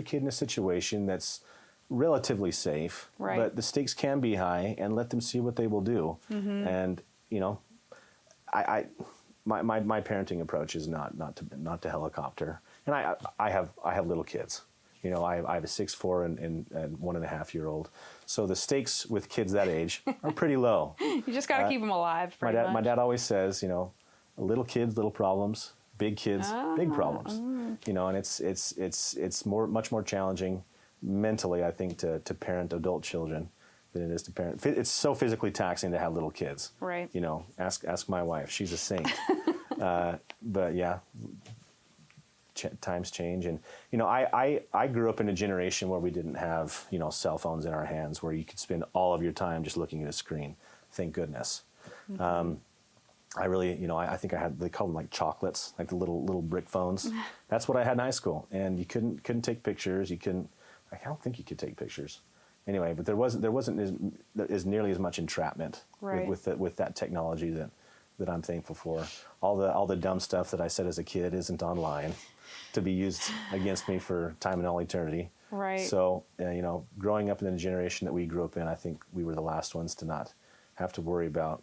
kid in a situation that's relatively safe, but the stakes can be high, and let them see what they will do. And my parenting approach is not to helicopter. And I have little kids. I have a 6'4" and 1.5-year-old. So the stakes with kids that age are pretty low. You just got to keep them alive. My dad always says, little kids, little problems. Big kids, big problems. And it's much more challenging mentally, I think, to parent adult children than it is to parent. It's so physically taxing to have little kids. Right. Ask my wife. She's a saint. But yeah, times change. And, I grew up in a generation where we didn't have, cell phones in our hands where you could spend all of your time just looking at a screen. Thank goodness. Mm-hmm. I really, I think I had, they call them like chocolates, like the little brick phones. That's what I had in high school. And you couldn't take pictures. I don't think you could take pictures. Anyway, but there wasn't as nearly as much entrapment with that technology that I'm thankful for. All the dumb stuff that I said as a kid isn't online to be used against me for time and all eternity. Right. So, growing up in the generation that we grew up in, I think we were the last ones to not have to worry about,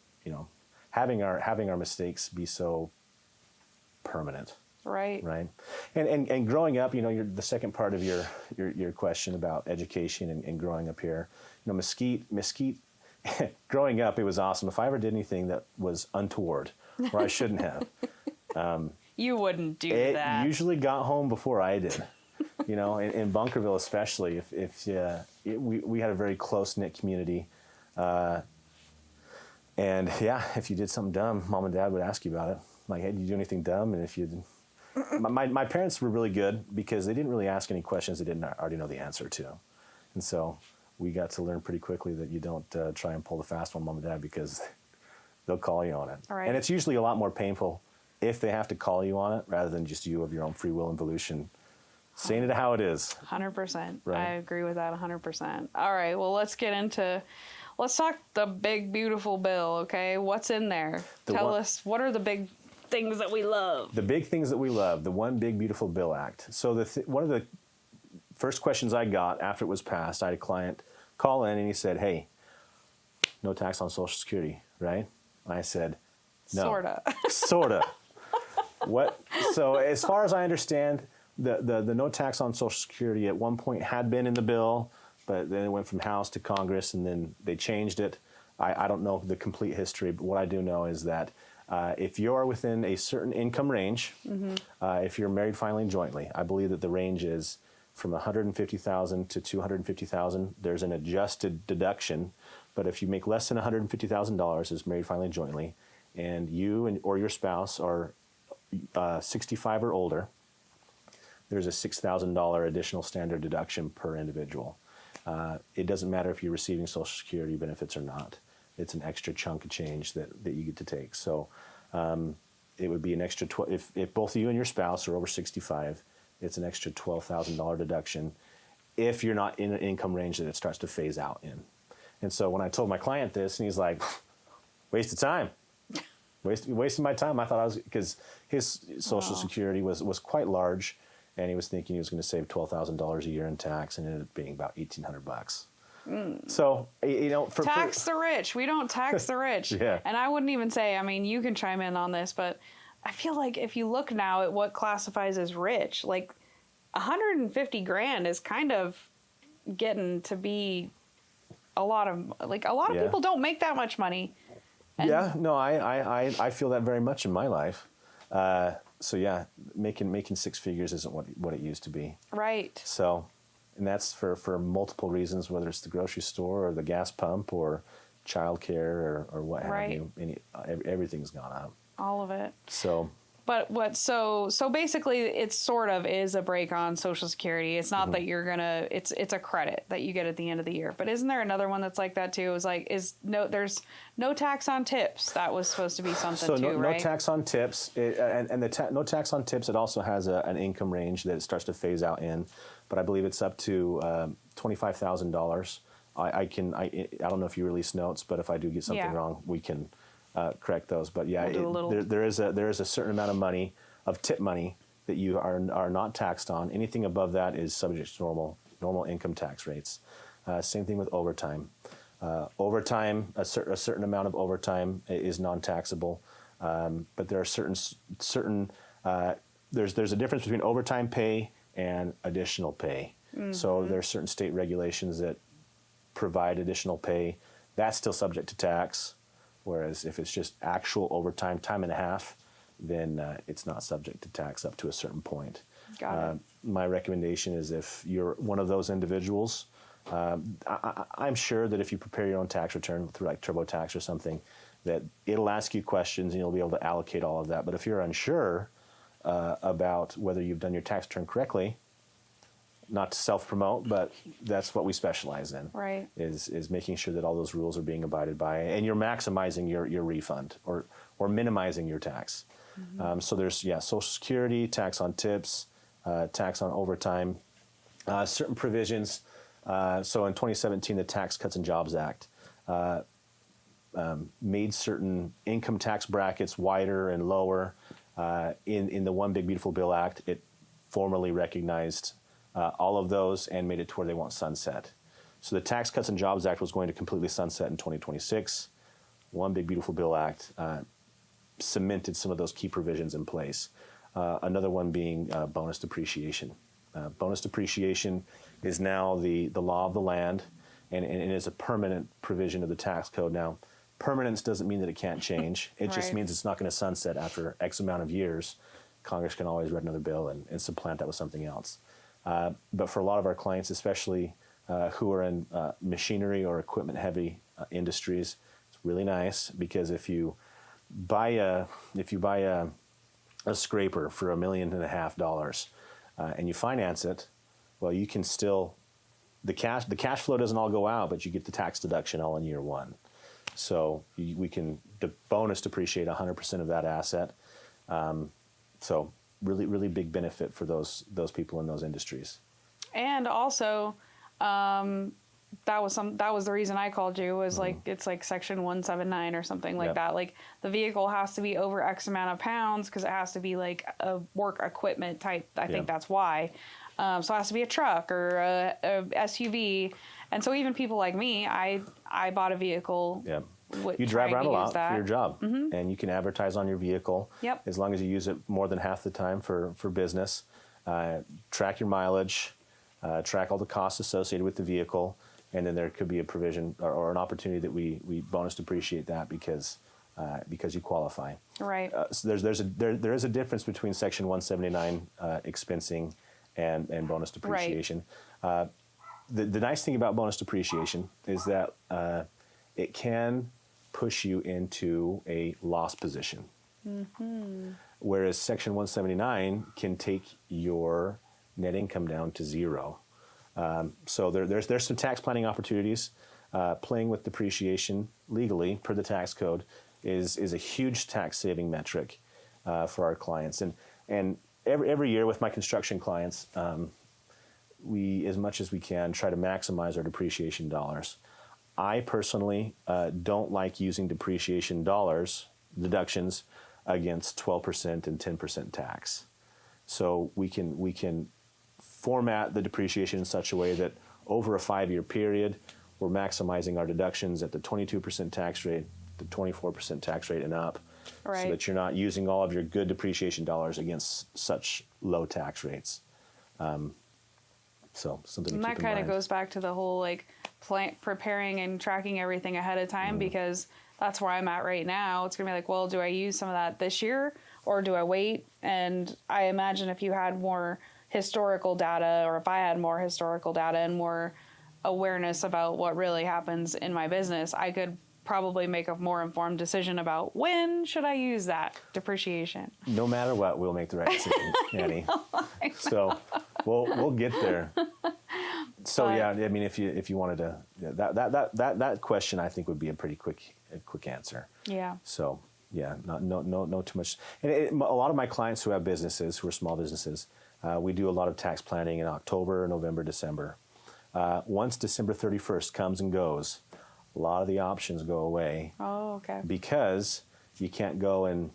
having our mistakes be so permanent. Right. Right. And growing up, you're the second part of your question about education and growing up here. Mesquite, growing up, it was awesome. If I ever did anything that was untoward or I shouldn't have, you wouldn't do that. It usually got home before I did. In Bunkerville especially, we had a very close-knit community. And if you did something dumb, mom and dad would ask you about it. Like, hey, did you do anything dumb? And if you my parents were really good because they didn't really ask any questions they didn't already know the answer to. And so we got to learn pretty quickly that you don't try and pull the fast one, mom and dad, because they'll call you on it. Right. And it's usually a lot more painful if they have to call you on it rather than just you of your own free will and volition saying it how it is. 100%. Right. I agree with that 100%. All right, well, let's talk the big, beautiful bill, okay? What's in there? Tell us, what are the big things that we love? The big things that we love, the One Big Beautiful Bill Act. So one of the first questions I got after it was passed, I had a client call in and he said, hey, no tax on Social Security, right? I said, no. Sorta. Sorta. What? So as far as I understand, the no tax on Social Security at one point had been in the bill, but then it went from House to Congress, and then they changed it. I don't know the complete history, but what I do know is that if you're within a certain income range, if you're married filing jointly, I believe that the range is from $150,000 to $250,000. There's an adjusted deduction, but if you make less than $150,000 as married filing jointly, and you or your spouse are 65 or older, there's a $6,000 additional standard deduction per individual. It doesn't matter if you're receiving Social Security benefits or not. It's an extra chunk of change that you get to take. So it would be an extra, if both of you and your spouse are over 65, it's an extra $12,000 deduction if you're not in an income range that it starts to phase out in. And so when I told my client this, and he's like, waste of time. Wasting my time. I thought I was, because his Social Security was quite large, and he was thinking he was going to save $12,000 a year in tax, and it ended up being about $1,800. So, tax the rich. We don't tax the rich. Yeah. And I wouldn't even say, you can chime in on this, but I feel like if you look now at what classifies as rich, like $150,000 is kind of getting to be a lot of people don't make that much money. And I feel that very much in my life. So yeah, making six figures isn't what it used to be. Right. So, and that's for multiple reasons, whether it's the grocery store or the gas pump or childcare or what have you. Everything's gone up. All of it. So. But so basically it sort of is a break on Social Security. It's not that you're gonna, it's a credit that you get at the end of the year. But isn't there another one that's like that too? It was like, there's no tax on tips. That was supposed to be something so too, right? No tax on tips. No tax on tips, it also has an income range that it starts to phase out in. But I believe it's up to $25,000. I don't know if you release notes, but if I do get something wrong, we can correct those. But yeah, there is a certain amount of money, of tip money, that you are not taxed on. Anything above that is subject to normal income tax rates. Same thing with overtime. Overtime, a certain amount of overtime is non-taxable, but there are certain there's a difference between overtime pay and additional pay. So there are certain state regulations that provide additional pay. That's still subject to tax. Whereas if it's just actual overtime, time and a half, then it's not subject to tax up to a certain point. Got it. My recommendation is if you're one of those individuals, I'm sure that if you prepare your own tax return through like TurboTax or something, that it'll ask you questions and you'll be able to allocate all of that. But if you're unsure, about whether you've done your tax return correctly. Not to self-promote, but that's what we specialize in. Right. Is making sure that all those rules are being abided by, and you're maximizing your refund or minimizing your tax. So there's Social Security, tax on tips, tax on overtime, certain provisions. So in 2017, the Tax Cuts and Jobs Act made certain income tax brackets wider and lower. In the One Big Beautiful Bill Act, it formally recognized all of those and made it to where they won't sunset. So the Tax Cuts and Jobs Act was going to completely sunset in 2026. One Big Beautiful Bill Act cemented some of those key provisions in place. Another one being bonus depreciation. Bonus depreciation is now the law of the land, and is a permanent provision of the tax code. Now, permanence doesn't mean that it can't change. It just Right. means it's not going to sunset after X amount of years. Congress can always write another bill and supplant that with something else. But for a lot of our clients, especially who are in machinery or equipment-heavy industries, it's really nice because if you buy a scraper for $1.5 million and you finance it, well, you can still the cash flow doesn't all go out, but you get the tax deduction all in year one. So we can bonus depreciate 100% of that asset. So really big benefit for those people in those industries. And also, that was the reason I called you, was like, it's like section 179 or something like that. Like the vehicle has to be over X amount of pounds because it has to be like a work equipment type. I think that's why. So it has to be a truck or a SUV. And so even people like me, I bought a vehicle. Yeah. You drive around a lot for your job, Mm-hmm. and you can advertise on your vehicle as long as you use it more than half the time for business. Track your mileage, track all the costs associated with the vehicle, and then there could be a provision or an opportunity that we bonus depreciate that because you qualify. Right. So there is a difference between Section 179 expensing and bonus depreciation. Right. The nice thing about bonus depreciation is that it can push you into a loss position. Mm-hmm. Whereas Section 179 can take your net income down to zero. So there's some tax planning opportunities. Playing with depreciation legally per the tax code is a huge tax saving metric for our clients. And every year with my construction clients, we, as much as we can, try to maximize our depreciation dollars. I personally don't like using depreciation deductions against 12% and 10% tax. So we can format the depreciation in such a way that over a 5-year period, we're maximizing our deductions at the 22% tax rate, the 24% tax rate and up, so that you're not using all of your good depreciation dollars against such low tax rates. So something to keep in mind. And that kind of goes back to the whole like preparing and tracking everything ahead of time, because that's where I'm at right now. It's going to be like, well, do I use some of that this year or do I wait? And I imagine if you had more historical data, or if I had more historical data and more awareness about what really happens in my business, I could probably make a more informed decision about when should I use that depreciation. No matter what, we'll make the right decision, Annie. So we'll get there. So I mean, if you wanted to, that question I think would be a pretty quick answer. Yeah. So no too much. And a lot of my clients who have businesses, who are small businesses, we do a lot of tax planning in October, November, December. Once December 31st comes and goes, a lot of the options go away. Oh, okay. Because you can't go and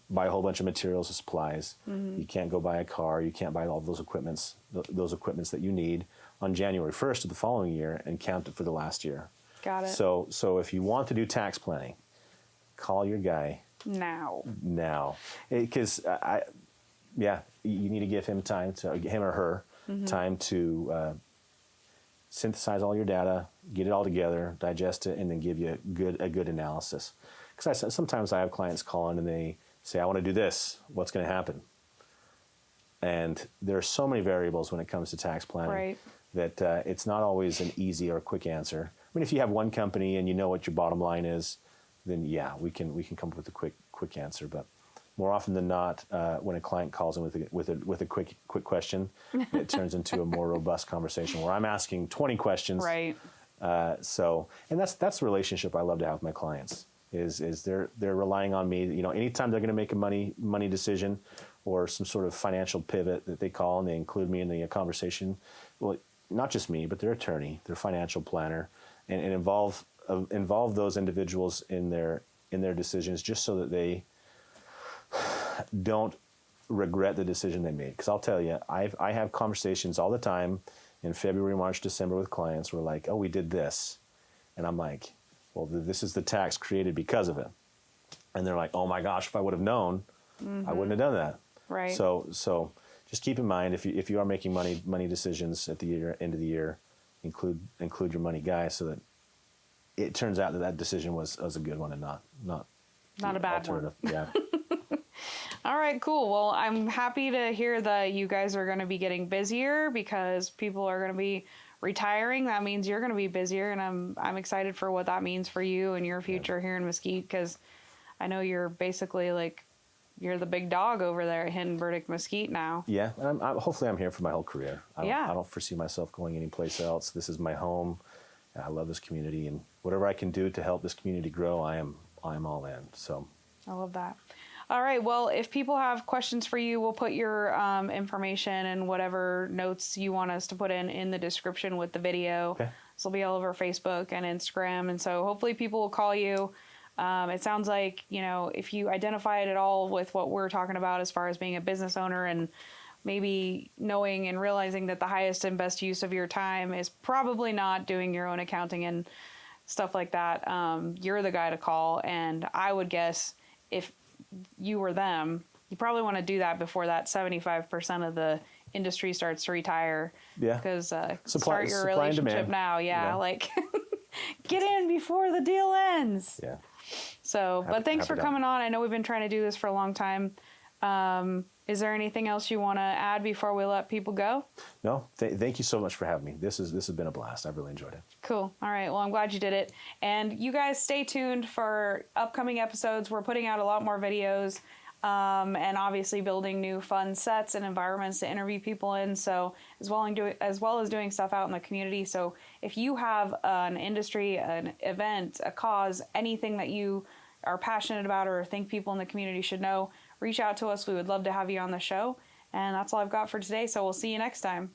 buy a whole bunch of materials and supplies. Mm-hmm. You can't go buy a car. You can't buy all those equipments that you need on January 1st of the following year and count it for the last year. Got it. So if you want to do tax planning, call your guy now. Because you need to give him or her time to synthesize all your data, get it all together, digest it, and then give you a good analysis. Because sometimes I have clients call in and they say, I want to do this. What's going to happen? And there are so many variables when it comes to tax planning that it's not always an easy or quick answer. I mean, if you have one company and you know what your bottom line is, then we can come up with a quick answer. But more often than not, when a client calls in with a quick question, it turns into a more robust conversation where I'm asking 20 questions. Right. And that's the relationship I love to have with my clients. Is they're relying on me. Anytime they're going to make a money decision or some sort of financial pivot that they call and they include me in the conversation. Well, not just me, but their attorney, their financial planner, and involve those individuals in their decisions, just so that they don't regret the decision they made. Because I'll tell you, I have conversations all the time in February, March, December with clients. We're like, oh, we did this, and I'm like, well, this is the tax created because of it, and they're like, oh my gosh, if I would have known, I wouldn't have done that. Right. So just keep in mind, if you are making money decisions at the end of the year, include your money guy, so that it turns out that decision was a good one and not a bad alternative. one. Yeah. All right, cool. Well, I'm happy to hear that you guys are going to be getting busier because people are going to be retiring. That means you're going to be busier, and I'm excited for what that means for you and your future here in Mesquite, because I know you're basically you're the big dog over there at Hinton Burdick Mesquite now. Yeah, and hopefully I'm here for my whole career. I don't foresee myself going anyplace else. This is my home. I love this community, and whatever I can do to help this community grow, I'm all in. So I love that. All right. Well, if people have questions for you, we'll put your information and whatever notes you want us to put in the description with the video. Okay. This will be all over Facebook and Instagram, and so hopefully people will call you. It sounds like, if you identify it at all with what we're talking about as far as being a business owner and maybe knowing and realizing that the highest and best use of your time is probably not doing your own accounting and stuff like that, you're the guy to call. And I would guess if you were them, you probably want to do that before that 75% of the industry starts to retire. Yeah. Because Supply start your and relationship demand. now. Yeah. Yeah. Like get in before the deal ends. yeah. So, but thanks for happy to coming on. I know we've been trying to do this for a long time. Is there anything else you want to add before we let people go? No, thank you so much for having me. This has been a blast. I've really enjoyed it. Cool. All right. Well, I'm glad you did it. And you guys stay tuned for upcoming episodes. We're putting out a lot more videos and obviously building new fun sets and environments to interview people in. So as well as doing stuff out in the community. So if you have an industry, an event, a cause, anything that you are passionate about or think people in the community should know, reach out to us. We would love to have you on the show. And that's all I've got for today. So we'll see you next time.